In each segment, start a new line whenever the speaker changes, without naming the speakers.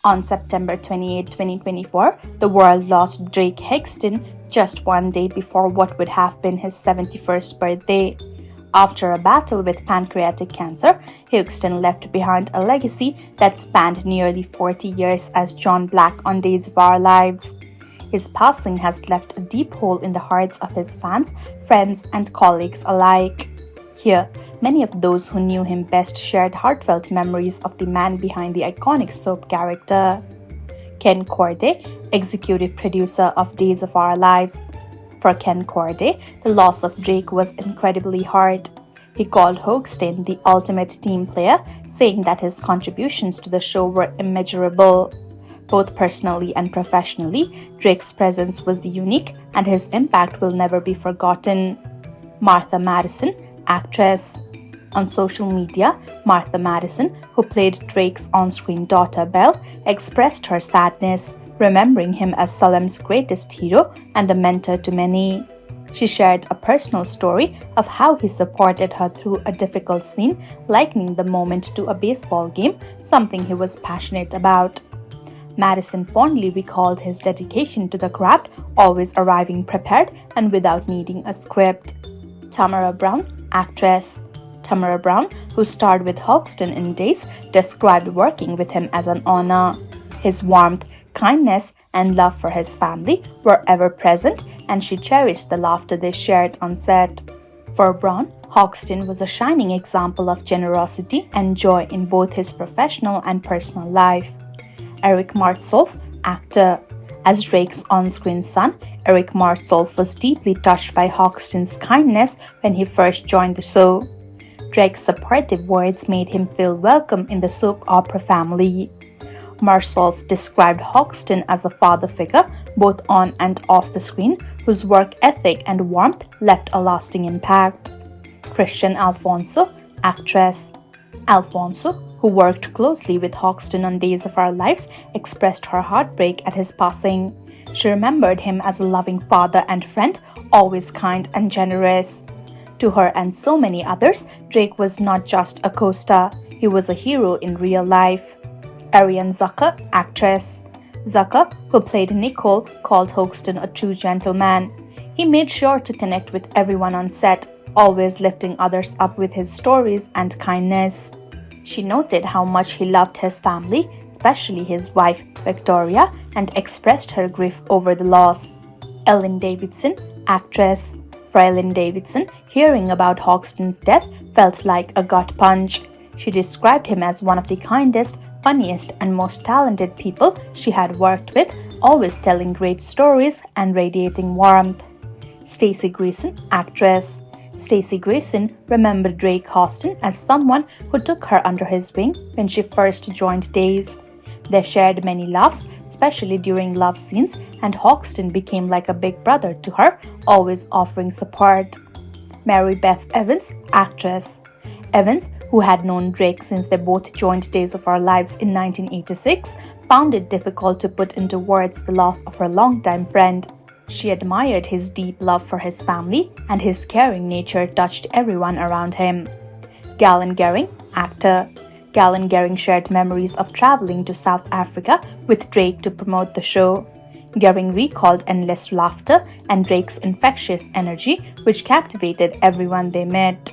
On September 28, 2024, the world lost Drake Hogestyn just one day before what would have been his 71st birthday. After a battle with pancreatic cancer, Hogestyn left behind a legacy that spanned nearly 40 years as John Black on Days of Our Lives. His passing has left a deep hole in the hearts of his fans, friends, and colleagues alike. Here, many of those who knew him best shared heartfelt memories of the man behind the iconic soap character. Ken Corday, executive producer of Days of Our Lives. For Ken Corday, the loss of Drake was incredibly hard. He called Hogestyn the ultimate team player, saying that his contributions to the show were immeasurable. Both personally and professionally, Drake's presence was unique and his impact will never be forgotten. Martha Madison, actress. On social media, Martha Madison, who played Drake's on-screen daughter Belle, expressed her sadness, remembering him as Salem's greatest hero and a mentor to many. She shared a personal story of how he supported her through a difficult scene, likening the moment to a baseball game, something he was passionate about. Madison fondly recalled his dedication to the craft, always arriving prepared and without needing a script. Tamara Brown, actress. Tamara Brown, who starred with Hogestyn in Days, described working with him as an honor. His warmth, kindness, and love for his family were ever present, and she cherished the laughter they shared on set. For Brown, Hogestyn was a shining example of generosity and joy in both his professional and personal life. Eric Martsolf, actor. As Drake's on-screen son, Eric Martsolf was deeply touched by Hogestyn's kindness when he first joined the show. Drake's supportive words made him feel welcome in the soap opera family. Martsolf described Hogestyn as a father figure, both on and off the screen, whose work ethic and warmth left a lasting impact. Christian Alfonso, actress. Alfonso, who worked closely with Hogestyn on Days of Our Lives, expressed her heartbreak at his passing. She remembered him as a loving father and friend, always kind and generous. To her and so many others, Drake was not just a co-star, he was a hero in real life. Asena Zaka, actress. Zaka, who played Nicole, called Hogestyn a true gentleman. He made sure to connect with everyone on set, always lifting others up with his stories and kindness. She noted how much he loved his family, especially his wife, Victoria, and expressed her grief over the loss. Ellen Davidson, actress. For Ellen Davidson, hearing about Hogestyn's death felt like a gut punch. She described him as one of the kindest, funniest, and most talented people she had worked with, always telling great stories and radiating warmth. Stacy Grayson, actress. Stacy Grayson remembered Drake Hogestyn as someone who took her under his wing when she first joined Days. They shared many laughs, especially during love scenes, and Hogestyn became like a big brother to her, always offering support. Mary Beth Evans, actress. Evans, who had known Drake since they both joined Days of Our Lives in 1986, found it difficult to put into words the loss of her longtime friend. She admired his deep love for his family, and his caring nature touched everyone around him. Gallen Garing, actor. Gallen Garing shared memories of traveling to South Africa with Drake to promote the show. Garing recalled endless laughter and Drake's infectious energy, which captivated everyone they met.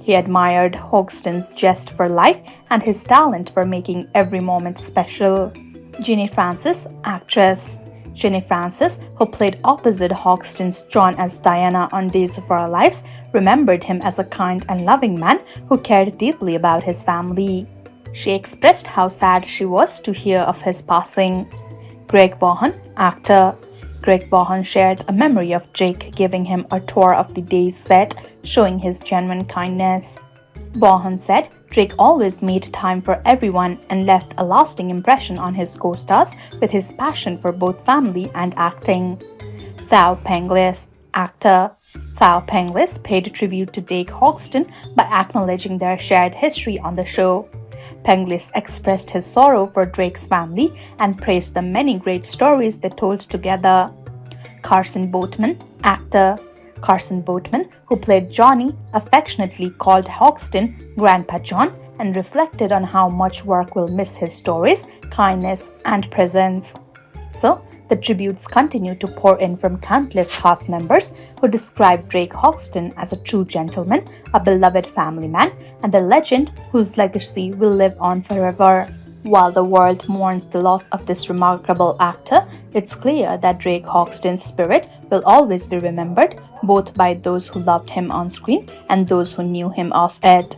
He admired Hogestyn's zest for life and his talent for making every moment special. Ginny Francis, actress. Ginny Francis, who played opposite Hogestyn's John as Diana on Days of Our Lives, remembered him as a kind and loving man who cared deeply about his family. She expressed how sad she was to hear of his passing. Greg Vaughan, actor. Greg Vaughan shared a memory of Drake giving him a tour of the Days set, showing his genuine kindness. Vaughan said Drake always made time for everyone and left a lasting impression on his co-stars with his passion for both family and acting. Thao Penglis, actor. Thao Penglis paid tribute to Drake Hogestyn by acknowledging their shared history on the show. Penglis expressed his sorrow for Drake's family and praised the many great stories they told together. Carson Bman, actor. Carson Bman, who played Johnny, affectionately called Hogestyn Grandpa John, and reflected on how much work will miss his stories, kindness, and presence. So, the tributes continue to pour in from countless cast members who describe Drake Hogestyn as a true gentleman, a beloved family man, and a legend whose legacy will live on forever. While the world mourns the loss of this remarkable actor, it's clear that Drake Hogestyn's spirit will always be remembered, both by those who loved him on screen and those who knew him off it.